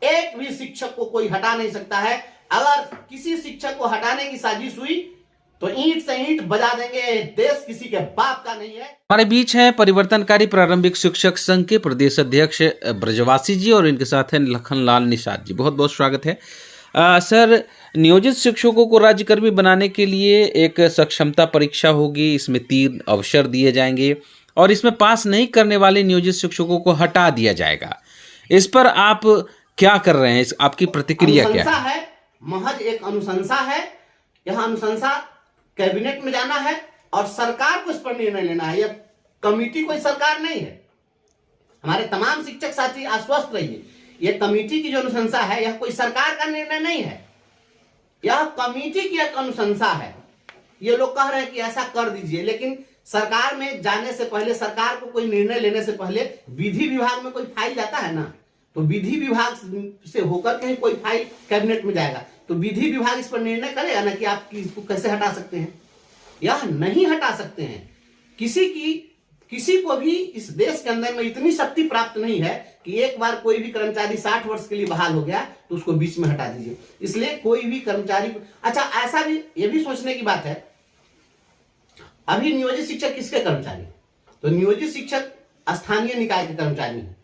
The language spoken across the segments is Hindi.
एक भी शिक्षक को कोई हटा नहीं सकता है। अगर किसी शिक्षक को हटाने की साजिश हुई तो ईंट से ईंट बजा देंगे। देश किसी के बाप का नहीं है। हमारे बीच हैं परिवर्तनकारी प्रारंभिक शिक्षक संघ के प्रदेश अध्यक्ष ब्रजवासी जी और इनके साथ हैं लखनलाल निषाद जी। बहुत बहुत स्वागत है। सर, नियोजित शिक्षकों को राज्यकर्मी बनाने के लिए एक सक्षमता परीक्षा होगी, इसमें 3 अवसर दिए जाएंगे और इसमें पास नहीं करने वाले नियोजित शिक्षकों को हटा दिया जाएगा। इस पर आप क्या कर रहे हैं? आपकी प्रतिक्रिया क्या है? महज एक अनुशंसा है। यह अनुशंसा कैबिनेट में जाना है और सरकार को इस पर निर्णय लेना है। यह कमेटी कोई सरकार नहीं है। हमारे तमाम शिक्षक साथी आश्वस्त रहिए, यह कमेटी की जो अनुशंसा है यह कोई सरकार का निर्णय नहीं है, यह कमेटी की एक अनुशंसा है। ये लोग कह रहे हैं कि ऐसा कर दीजिए, लेकिन सरकार में जाने से पहले, सरकार को कोई निर्णय लेने से पहले विधि विभाग में कोई फाइल जाता है ना, तो विधि विभाग से होकर कहीं कोई फाइल कैबिनेट में जाएगा तो विधि विभाग इस पर निर्णय करेगा ना कि आप इसको कैसे हटा सकते हैं। यह नहीं हटा सकते हैं। किसी को भी इस देश के अंदर में इतनी शक्ति प्राप्त नहीं है कि एक बार कोई भी कर्मचारी 60 वर्ष के लिए बहाल हो गया तो उसको बीच में हटा दीजिए। इसलिए कोई भी कर्मचारी, अच्छा ऐसा भी, ये भी सोचने की बात है, अभी नियोजित शिक्षक किसके कर्मचारी हैं? तो नियोजित शिक्षक स्थानीय निकाय के कर्मचारी हैं,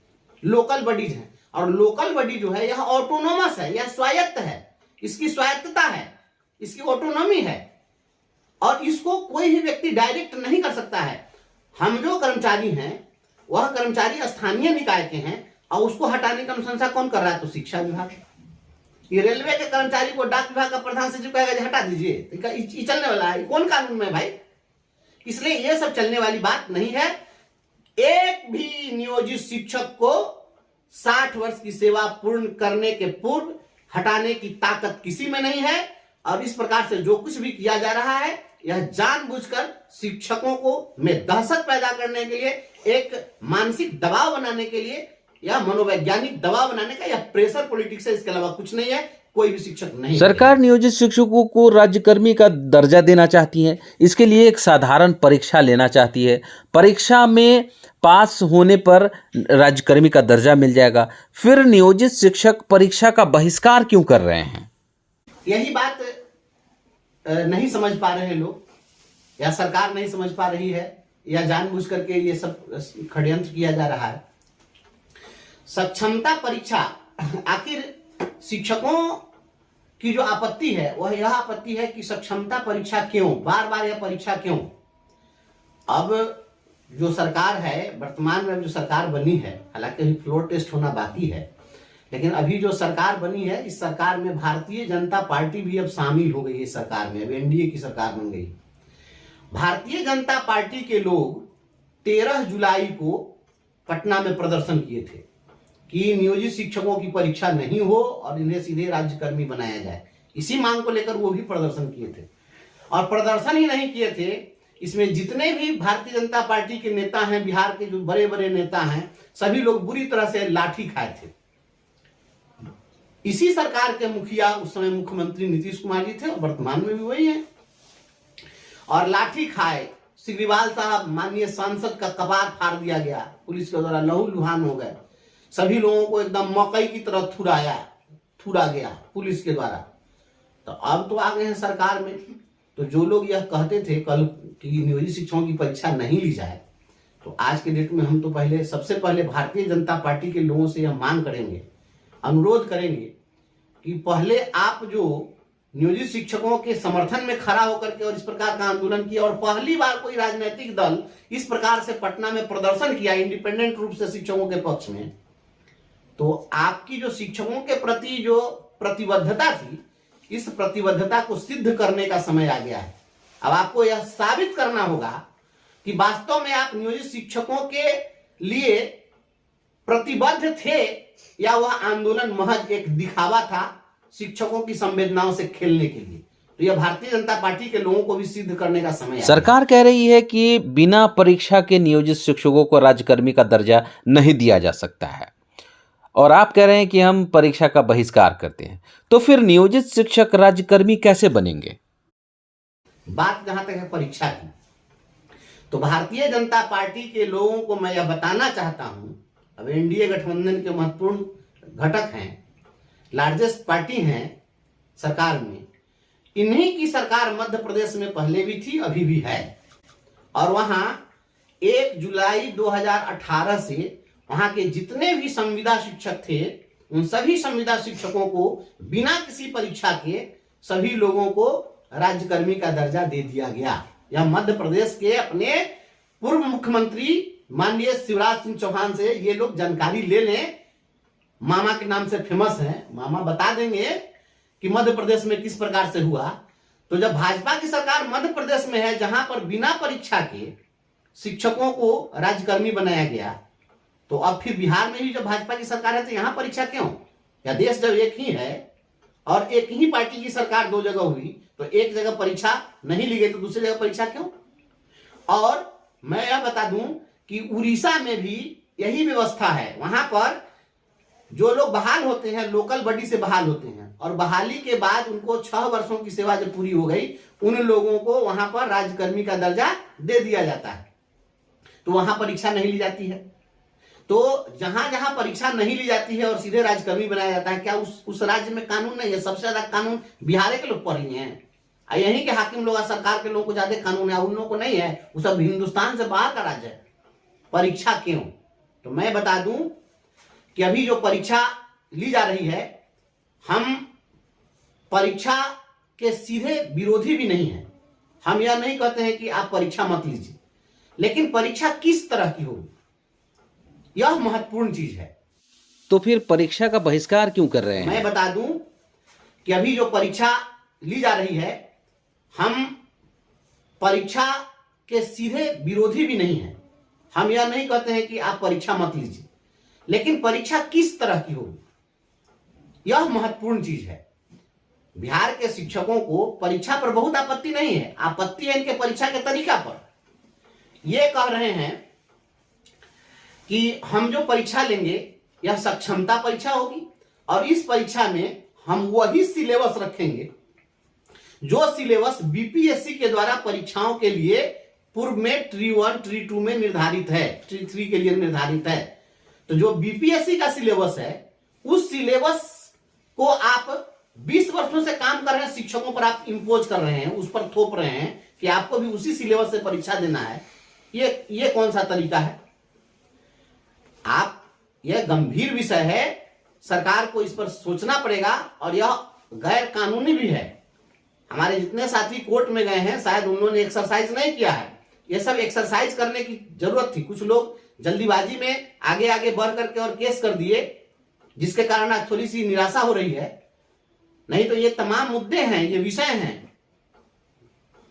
लोकल बॉडीज हैं। और लोकल बॉडी जो है यह ऑटोनोमस है, यह स्वायत्त है, इसकी स्वायत्तता है, इसकी ऑटोनॉमी है और इसको कोई भी व्यक्ति डायरेक्ट नहीं कर सकता है। हम जो कर्मचारी हैं वह कर्मचारी स्थानीय निकाय के हैं और उसको हटाने की अनुशंसा कौन कर रहा है? तो शिक्षा विभाग। ये रेलवे के कर्मचारी को डाक विभाग का प्रधान सचिव कहेगा हटा दीजिए, ये चलने वाला है? कौन कानून में भाई? इसलिए ये सब चलने वाली बात नहीं है। एक भी नियोजित शिक्षक को 60 वर्ष की सेवा पूर्ण करने के पूर्व हटाने की ताकत किसी में नहीं है। और इस प्रकार से जो कुछ भी किया जा रहा है यह जानबूझकर शिक्षकों को में दहशत पैदा करने के लिए, एक मानसिक दबाव बनाने के लिए, या मनोवैज्ञानिक दबाव बनाने का, यह प्रेशर पॉलिटिक्स है, इसके अलावा कुछ नहीं है। कोई भी शिक्षक नहीं। सरकार नियोजित शिक्षकों को राज्यकर्मी का दर्जा देना चाहती है। इसके लिए एक साधारण परीक्षा लेना चाहती है। परीक्षा में पास होने पर राज्यकर्मी का दर्जा मिल जाएगा। फिर नियोजित शिक्षक परीक्षा का बहिष्कार क्यों कर रहे हैं? यही बात नहीं समझ पा रहे लोग, या सरकार नहीं समझ पा रही है, या जानबूझ करके ये सब षड्यंत्र किया जा रहा है। सक्षमता परीक्षा, आखिर शिक्षकों की जो आपत्ति है वह यह आपत्ति है कि सक्षमता परीक्षा क्यों, बार बार यह परीक्षा क्यों? अब जो सरकार है, वर्तमान में जो सरकार बनी है, हालांकि अभी फ्लोर टेस्ट होना बाकी है, लेकिन अभी जो सरकार बनी है इस सरकार में भारतीय जनता पार्टी भी अब शामिल हो गई है। इस सरकार में अब एनडीए की सरकार बन गई। भारतीय जनता पार्टी के लोग 13 जुलाई को पटना में प्रदर्शन किए थे कि नियोजित शिक्षकों की परीक्षा नहीं हो और इन्हें सीधे राज्यकर्मी बनाया जाए। इसी मांग को लेकर वो भी प्रदर्शन किए थे। और प्रदर्शन ही नहीं किए थे, इसमें जितने भी भारतीय जनता पार्टी के नेता हैं, बिहार के जो बड़े बड़े नेता हैं, सभी लोग बुरी तरह से लाठी खाए थे। इसी सरकार के मुखिया, उस समय मुख्यमंत्री नीतीश कुमार जी थे और वर्तमान में भी वही हैं। और लाठी खाए सिग्रीवाल साहब, माननीय सांसद का कपार फाड़ दिया गया, पुलिस के द्वारा लहूलुहान हो गए। सभी लोगों को एकदम मकई की तरह थुड़ा गया पुलिस के द्वारा। तो अब तो आ गए हैं सरकार में। तो जो लोग यह कहते थे कल कि नियोजित शिक्षकों की परीक्षा नहीं ली जाए, तो आज के डेट में हम तो सबसे पहले भारतीय जनता पार्टी के लोगों से यह मांग करेंगे, अनुरोध करेंगे कि पहले आप जो नियोजित शिक्षकों के समर्थन में खड़ा होकर के और इस प्रकार का आंदोलन किया, और पहली बार कोई राजनीतिक दल इस प्रकार से पटना में प्रदर्शन किया इंडिपेंडेंट रूप से शिक्षकों के पक्ष में, तो आपकी जो शिक्षकों के प्रति जो प्रतिबद्धता थी, इस प्रतिबद्धता को सिद्ध करने का समय आ गया है। अब आपको यह साबित करना होगा कि वास्तव में आप नियोजित शिक्षकों के लिए प्रतिबद्ध थे या वह आंदोलन महज एक दिखावा था शिक्षकों की संवेदनाओं से खेलने के लिए। तो यह भारतीय जनता पार्टी के लोगों को भी सिद्ध करने का समय है। सरकार कह रही है कि बिना परीक्षा के नियोजित शिक्षकों को राज्यकर्मी का दर्जा नहीं दिया जा सकता है, और आप कह रहे हैं कि हम परीक्षा का बहिष्कार करते हैं। तो फिर नियोजित शिक्षक राज्यकर्मी कैसे बनेंगे? बात जहां तक है परीक्षा की, तो भारतीय जनता पार्टी के लोगों को मैं यह बताना चाहता हूं, अब एनडीए गठबंधन के महत्वपूर्ण घटक हैं, लार्जेस्ट पार्टी हैं सरकार में, इन्हीं की सरकार मध्य प्रदेश में पहले भी थी, अभी भी है। और वहां 1 जुलाई 2018 से वहां के जितने भी संविदा शिक्षक थे, उन सभी संविदा शिक्षकों को बिना किसी परीक्षा के सभी लोगों को राज्यकर्मी का दर्जा दे दिया गया। यह मध्य प्रदेश के अपने पूर्व मुख्यमंत्री माननीय शिवराज सिंह चौहान से ये लोग जानकारी ले लें। मामा के नाम से फेमस हैं, मामा बता देंगे कि मध्य प्रदेश में किस प्रकार से हुआ। तो जब भाजपा की सरकार मध्य प्रदेश में है, जहां पर बिना परीक्षा के शिक्षकों को राज्यकर्मी बनाया गया, तो अब फिर बिहार में भी जब भाजपा की सरकार है तो यहां परीक्षा क्यों? या देश जब एक ही है और एक ही पार्टी की सरकार 2 जगह हुई, तो एक जगह परीक्षा नहीं ली गई तो दूसरी जगह परीक्षा क्यों? और मैं यह बता दूं कि उड़ीसा में भी यही व्यवस्था है। वहां पर जो लोग बहाल होते हैं, लोकल बॉडी से बहाल होते हैं, और बहाली के बाद उनको 6 वर्षों की सेवा जब पूरी हो गई, उन लोगों को वहां पर राज्यकर्मी का दर्जा दे दिया जाता है। तो वहां परीक्षा नहीं ली जाती है। तो जहां जहां परीक्षा नहीं ली जाती है और सीधे राज्यकर्मी बनाया जाता है, क्या उस राज्य में कानून नहीं है? सबसे ज्यादा कानून बिहार के लोग पढ़ लिए हैं, यहीं के हाकिम लोग, सरकार के लोगों को ज्यादा कानून है, उन लोगों को नहीं है। वो सब हिंदुस्तान से बाहर का राज्य है। परीक्षा क्यों? तो मैं बता दूं कि अभी जो परीक्षा ली जा रही है, हम परीक्षा के सीधे विरोधी भी नहीं है। हम यह नहीं कहते हैं कि आप परीक्षा मत लीजिए, लेकिन परीक्षा किस तरह की होगी, यह महत्वपूर्ण चीज है। तो फिर परीक्षा का बहिष्कार क्यों कर रहे हैं? मैं बता दूं कि अभी जो परीक्षा ली जा रही है, हम परीक्षा के सीधे विरोधी भी नहीं है। हम यह नहीं कहते हैं कि आप परीक्षा मत लीजिए, लेकिन परीक्षा किस तरह की होगी, यह महत्वपूर्ण चीज है। बिहार के शिक्षकों को परीक्षा पर बहुत आपत्ति नहीं है, आपत्ति है इनके परीक्षा के तरीका पर। ये कह रहे हैं कि हम जो परीक्षा लेंगे यह सक्षमता परीक्षा होगी, और इस परीक्षा में हम वही सिलेबस रखेंगे जो सिलेबस बीपीएससी के द्वारा परीक्षाओं के लिए पूर्व में ट्री 1 ट्री 2 में निर्धारित है, ट्री 3 के लिए निर्धारित है। तो जो बीपीएससी का सिलेबस है, उस सिलेबस को आप 20 वर्षों से काम कर रहे हैं शिक्षकों पर आप इंपोज कर रहे हैं, उस पर थोप रहे हैं कि आपको भी उसी सिलेबस से परीक्षा देना है। ये कौन सा तरीका है? यह गंभीर विषय है, सरकार को इस पर सोचना पड़ेगा, और यह गैर कानूनी भी है। हमारे जितने साथी कोर्ट में गए हैं, शायद उन्होंने एक्सरसाइज नहीं किया है। यह सब एक्सरसाइज करने की जरूरत थी। कुछ लोग जल्दीबाजी में आगे आगे बढ़ करके और केस कर दिए, जिसके कारण आज थोड़ी सी निराशा हो रही है। नहीं तो ये तमाम मुद्दे हैं, ये विषय हैं।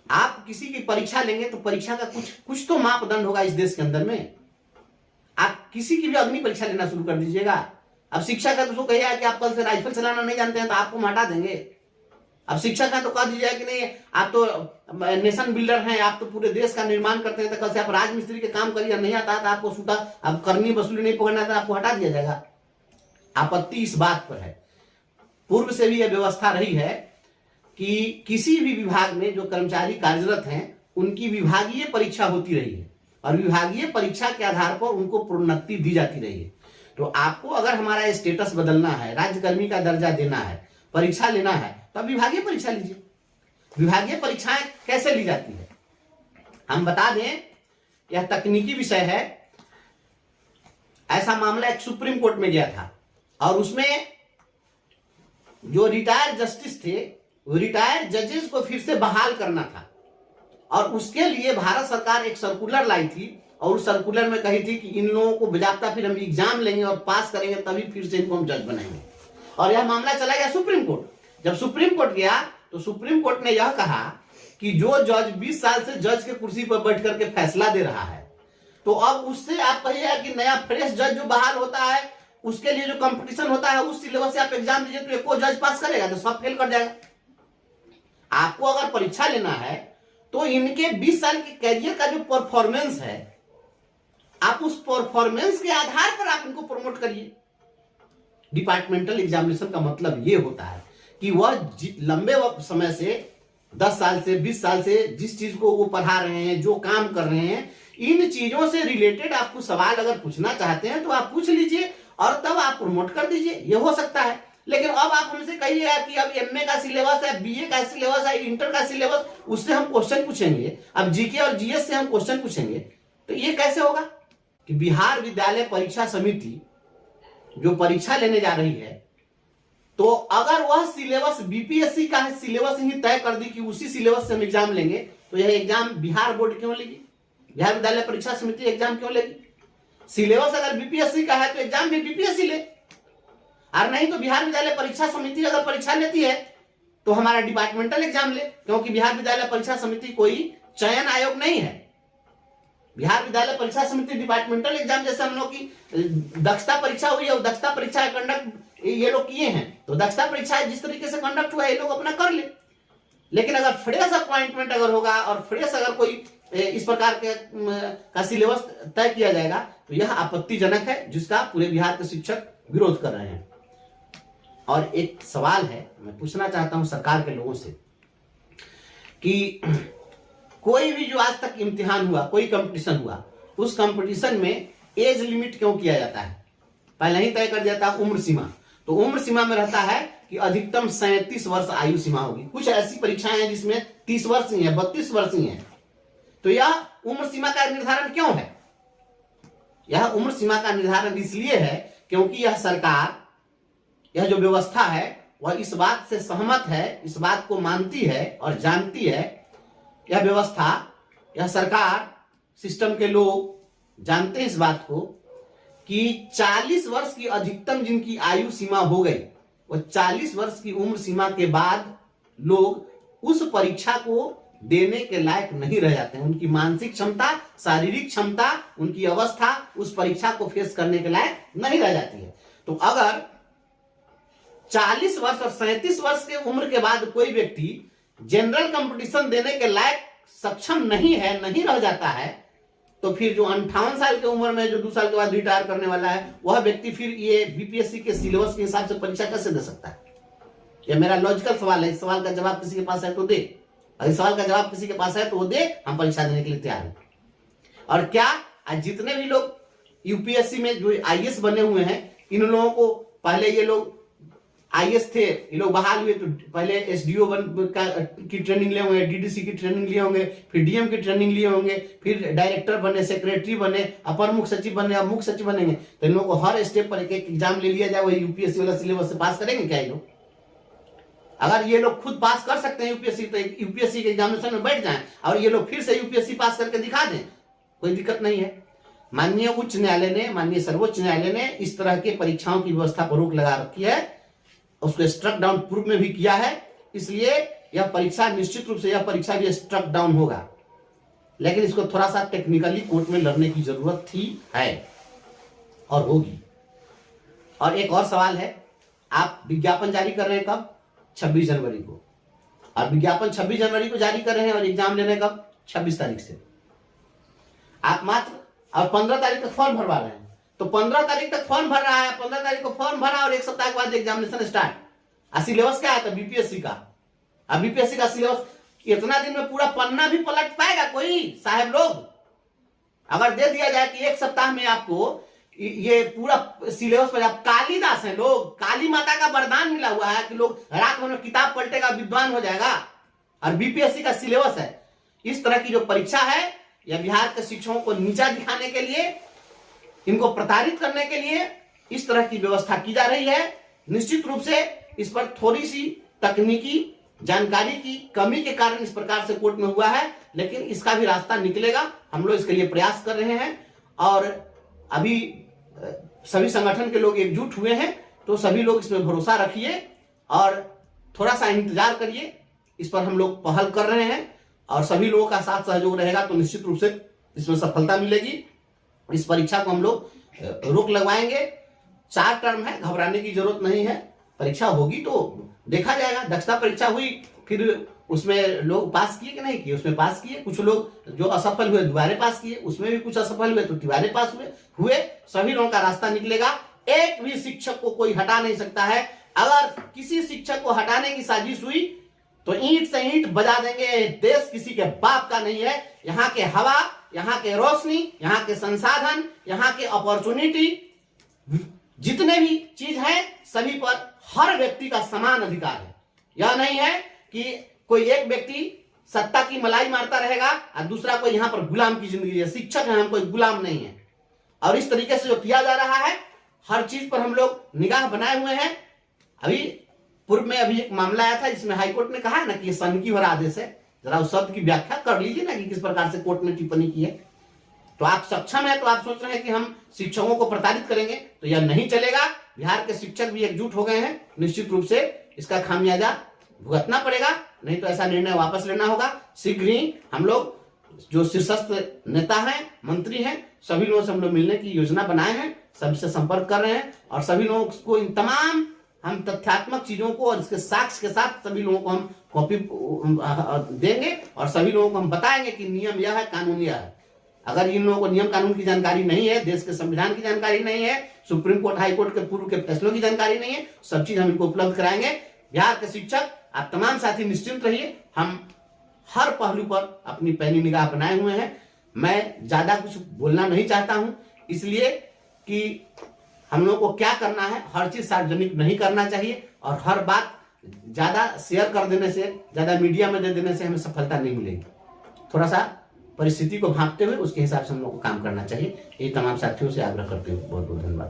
आप किसी की परीक्षा लेंगे तो परीक्षा का कुछ तो मापदंड होगा इस देश के अंदर में। आप किसी की भी अग्नि परीक्षा लेना शुरू कर दीजिएगा। अब शिक्षक है तो उसको कहिएगा कि आप कल से राइफल चलाना नहीं जानते हैं तो आपको हटा देंगे। अब शिक्षक है तो कह दीजिएगा कि नहीं, आप तो नेशन बिल्डर हैं, आप तो पूरे देश का निर्माण करते हैं, तो कल से आप राजमिस्त्री के काम करिए, नहीं आता था आपको सूता, अब करनी वसूली नहीं पकड़ना था, आपको हटा दिया जाएगा। आपत्ति इस बात पर है। पूर्व से भी यह व्यवस्था रही है कि किसी भी विभाग में जो कर्मचारी कार्यरत हैं, उनकी विभागीय परीक्षा होती रही है, और विभागीय परीक्षा के आधार पर उनको प्रोन्नति दी जाती रही है। तो आपको अगर हमारा स्टेटस बदलना है, राज्यकर्मी का दर्जा देना है, परीक्षा लेना है, तो विभागीय परीक्षा लीजिए। विभागीय परीक्षाएं कैसे ली जाती है हम बता दें, यह तकनीकी विषय है। ऐसा मामला एक सुप्रीम कोर्ट में गया था, और उसमें जो रिटायर्ड जस्टिस थे, वो रिटायर्ड जजेस को फिर से बहाल करना था, और उसके लिए भारत सरकार एक सर्कुलर लाई थी, और उस सर्कुलर में कही थी कि इन लोगों को बजाबता फिर हम एग्जाम लेंगे और पास करेंगे, तभी फिर से इनको हम जज बनाएंगे। और यह मामला चला गया सुप्रीम कोर्ट। जब सुप्रीम कोर्ट गया तो सुप्रीम कोर्ट ने यह कहा कि जो जज 20 साल से जज के कुर्सी पर बैठ करके फैसला दे रहा है, तो अब उससे आप कहिएगा कि नया फ्रेश जज जो बहाल होता है, उसके लिए जो कंपटीशन होता है, उस सिलेबस से आप एग्जाम दीजिए तो एको जज पास करेगा तो सब फेल कर जाएगा। आपको अगर परीक्षा लेना है तो इनके 20 साल के कैरियर का जो परफॉर्मेंस है, आप उस परफॉर्मेंस के आधार पर आप इनको प्रमोट करिए। डिपार्टमेंटल एग्जामिनेशन का मतलब यह होता है कि वह लंबे समय से 10 साल से 20 साल से जिस चीज को वो पढ़ा रहे हैं, जो काम कर रहे हैं, इन चीजों से रिलेटेड आपको सवाल अगर पूछना चाहते हैं तो आप पूछ लीजिए और तब आप प्रमोट कर दीजिए। ये हो सकता है, लेकिन अब आप हमसे कहिए कि अब एमए का सिलेबस है, बीए का सिलेबस है, इंटर का सिलेबस, उससे हम क्वेश्चन पूछेंगे, अब जीके और जीएस से हम क्वेश्चन पूछेंगे, तो ये कैसे होगा कि बिहार विद्यालय परीक्षा समिति जो परीक्षा लेने जा रही है, तो अगर वह सिलेबस बीपीएससी का है, सिलेबस ही तय कर दी कि उसी सिलेबस से हम एग्जाम लेंगे, तो यह एग्जाम बिहार बोर्ड क्यों लेगी, बिहार विद्यालय परीक्षा समिति एग्जाम क्यों लेगी? सिलेबस अगर बीपीएससी का है तो एग्जाम भी बीपीएससी ले, और नहीं तो बिहार विद्यालय परीक्षा समिति अगर परीक्षा लेती है तो हमारा डिपार्टमेंटल एग्जाम ले, क्योंकि बिहार विद्यालय परीक्षा समिति कोई चयन आयोग नहीं है। बिहार विद्यालय परीक्षा समिति डिपार्टमेंटल एग्जाम जैसे हम लोग की दक्षता परीक्षा हुई है, और दक्षता परीक्षा कंडक्ट ये लोग किए हैं, तो दक्षता परीक्षा जिस तरीके से कंडक्ट हुआ है ये लोग अपना कर ले। लेकिन अगर फ्रेश अपॉइंटमेंट अगर होगा और फ्रेश अगर कोई इस प्रकार के का सिलेबस तय किया जाएगा तो यह आपत्तिजनक है, जिसका पूरे बिहार के शिक्षक विरोध कर रहे हैं। और एक सवाल है, मैं पूछना चाहता हूं सरकार के लोगों से कि कोई भी जो आज तक इम्तिहान हुआ, कोई कंपटीशन हुआ, उस कंपटीशन में एज लिमिट क्यों किया जाता है? पहले ही तय कर दिया था उम्र सीमा, तो उम्र सीमा में रहता है कि अधिकतम 37 वर्ष आयु सीमा होगी। कुछ ऐसी परीक्षाएं हैं जिसमें 30 वर्ष ही है, 32 वर्ष ही है, तो यह उम्र सीमा का निर्धारण क्यों है? यह उम्र सीमा का निर्धारण इसलिए है क्योंकि यह सरकार, यह जो व्यवस्था है वह इस बात से सहमत है, इस बात को मानती है और जानती है, यह व्यवस्था, यह सरकार, सिस्टम के लोग जानते हैं इस बात को कि 40 वर्ष की अधिकतम जिनकी आयु सीमा हो गई, वह 40 वर्ष की उम्र सीमा के बाद लोग उस परीक्षा को देने के लायक नहीं रह जाते हैं। उनकी मानसिक क्षमता, शारीरिक क्षमता, उनकी अवस्था उस परीक्षा को फेस करने के लायक नहीं रह जाती है। तो अगर 40 वर्ष और 37 वर्ष के उम्र के बाद कोई व्यक्ति जनरल कंपटीशन देने के लायक सक्षम नहीं है, नहीं रह जाता है, तो फिर जो 58 साल की उम्र में जो 2 साल के बाद रिटायर करने वाला है, वह व्यक्ति फिर ये बीपीएससी के सिलेबस के हिसाब से परीक्षा कैसे दे सकता है? यह मेरा लॉजिकल सवाल है। इस सवाल का जवाब किसी के पास है तो दे, और इस सवाल का जवाब किसी के पास है तो वो दे, हम परीक्षा देने के लिए तैयार हैं। और क्या आज जितने भी लोग यूपीएससी में जो आईएएस बने हुए हैं, इन लोगों को पहले ये लोग आईएएस थे, ये लोग बहाल हुए तो पहले एसडीओ की ट्रेनिंग लिए होंगे, डीडीसी की ट्रेनिंग लिए होंगे, फिर डीएम की ट्रेनिंग लिए होंगे, फिर डायरेक्टर बने, सेक्रेटरी बने, अपर मुख्य सचिव बने, अब मुख्य सचिव बनेंगे, तो इन लोगों को हर स्टेप पर एक एक एग्जाम ले लिया जाए, वही यूपीएससी वाला सिलेबस से पास करेंगे क्या ये लोग? अगर ये लोग खुद पास कर सकते हैं यूपीएससी, तो यूपीएससी के एग्जामिनेशन में बैठ जाएं और ये लोग फिर से यूपीएससी पास करके दिखा दें, कोई दिक्कत नहीं है। माननीय उच्च न्यायालय ने, माननीय सर्वोच्च न्यायालय ने इस तरह के परीक्षाओं की व्यवस्था पर रोक लगा रखी है, उसको स्ट्रक डाउन पूर्व में भी किया है, इसलिए यह परीक्षा निश्चित रूप से, यह परीक्षा भी स्ट्रक डाउन होगा। लेकिन इसको थोड़ा सा टेक्निकली कोर्ट में लड़ने की जरूरत थी, है और होगी। और एक और सवाल है, आप विज्ञापन जारी कर रहे हैं कब? 26 जनवरी को, और विज्ञापन 26 जनवरी को जारी कर रहे हैं और एग्जाम लेने कब? 26 तारीख से। आप मात्र और 15 तारीख तक फॉर्म भरवा रहे हैं, तो 15 तारीख तक फॉर्म भर रहा है, 15 तारीख को फॉर्म भरा और एक सप्ताह के बाद एग्जामिनेशन स्टार्ट। सिलेबस क्या है? बीपीएससी का। अब बीपीएससी का सिलेबस इतना दिन में पूरा पन्ना भी पलट पाएगा कोई साहब लोग? अगर दे दिया जाए कि एक सप्ताह में आपको ये पूरा सिलेबस पर, आप कालिदास हैं लोग, काली माता का वरदान मिला हुआ है कि लोग रात भर में किताब पलटेगा, विद्वान हो जाएगा, और बीपीएससी का सिलेबस है। इस तरह की जो परीक्षा है, यह बिहार के शिक्षकों को नीचा दिखाने के लिए, इनको प्रताड़ित करने के लिए इस तरह की व्यवस्था की जा रही है। निश्चित रूप से इस पर थोड़ी सी तकनीकी जानकारी की कमी के कारण इस प्रकार से कोर्ट में हुआ है, लेकिन इसका भी रास्ता निकलेगा। हम लोग इसके लिए प्रयास कर रहे हैं और अभी सभी संगठन के लोग एकजुट हुए हैं, तो सभी लोग इसमें भरोसा रखिए और थोड़ा सा इंतजार करिए। इस पर हम लोग पहल कर रहे हैं और सभी लोगों का साथ सहयोग रहेगा तो निश्चित रूप से इसमें सफलता मिलेगी। इस परीक्षा को हम लोग रोक लगवाएंगे। 4 टर्म है, घबराने की जरूरत नहीं है। परीक्षा होगी तो देखा जाएगा। दक्षता परीक्षा हुई, फिर उसमें लोग पास किए कि नहीं किए, उसमें पास किए। कुछ लोग जो असफल हुए दोबारा पास किए, उसमें भी कुछ असफल हुए तो तिबारे पास हुए। सभी लोगों का रास्ता निकलेगा। एक भी शिक्षक को कोई हटा नहीं सकता है। अगर किसी शिक्षक को हटाने की साजिश हुई तो ईंट से ईंट बजा देंगे। देश किसी के बाप का नहीं है। यहाँ के हवा, यहाँ के रोशनी, यहाँ के संसाधन, यहाँ के अपॉर्चुनिटी, जितने भी चीज हैं सभी पर हर व्यक्ति का समान अधिकार है। यह नहीं है कि कोई एक व्यक्ति सत्ता की मलाई मारता रहेगा और दूसरा कोई यहां पर गुलाम की जिंदगी है। शिक्षक है, हम कोई गुलाम नहीं है। और इस तरीके से जो किया जा रहा है, हर चीज पर हम लोग निगाह बनाए हुए हैं। अभी पूर्व में अभी एक मामला आया था जिसमें हाईकोर्ट ने कहा है ना कि सनकी भरा आदेश है। जरा उस शब्द की व्याख्या कर लीजिए ना कि किस प्रकार से कोर्ट ने टिप्पणी की है। तो आप सक्षम है तो आप सोच रहे हैं कि हम शिक्षकों को प्रताड़ित करेंगे, तो यह नहीं चलेगा। बिहार के शिक्षक भी एकजुट हो गए हैं। निश्चित रूप से इसका खामियाजा भुगतना पड़ेगा, नहीं तो ऐसा निर्णय वापस लेना होगा। शीघ्र ही हम लोग जो शीर्षस्थ नेता हैं, मंत्री हैं, सभी लोगों से हम लोग मिलने की योजना बनाए हैं, सबसे संपर्क कर रहे हैं और सभी लोगों को इन तमाम हम तथ्यात्मक चीजों को और इसके साक्ष्य के साथ सभी लोगों को हम कॉपी देंगे और सभी लोगों को हम बताएंगे कि नियम यह है, कानून यह है। अगर इन लोगों को नियम कानून की जानकारी नहीं है, देश के संविधान की जानकारी नहीं है, सुप्रीम कोर्ट हाई कोर्ट के पूर्व के फैसलों की जानकारी नहीं है, सब चीज हम इनको उपलब्ध कराएंगे। बिहार के शिक्षक, आप तमाम साथी निश्चिंत रहिए, हम हर पहलू पर अपनी पैनी निगाह बनाए हुए हैं। मैं ज्यादा कुछ बोलना नहीं चाहता हूं, इसलिए कि हम लोगों को क्या करना है, हर चीज सार्वजनिक नहीं करना चाहिए और हर बात ज्यादा शेयर कर देने से, ज्यादा मीडिया में दे देने से हमें सफलता नहीं मिलेगी। थोड़ा सा परिस्थिति को भांपते हुए उसके हिसाब से हम लोग को काम करना चाहिए। ये तमाम साथियों से आग्रह करते हुए बहुत बहुत धन्यवाद।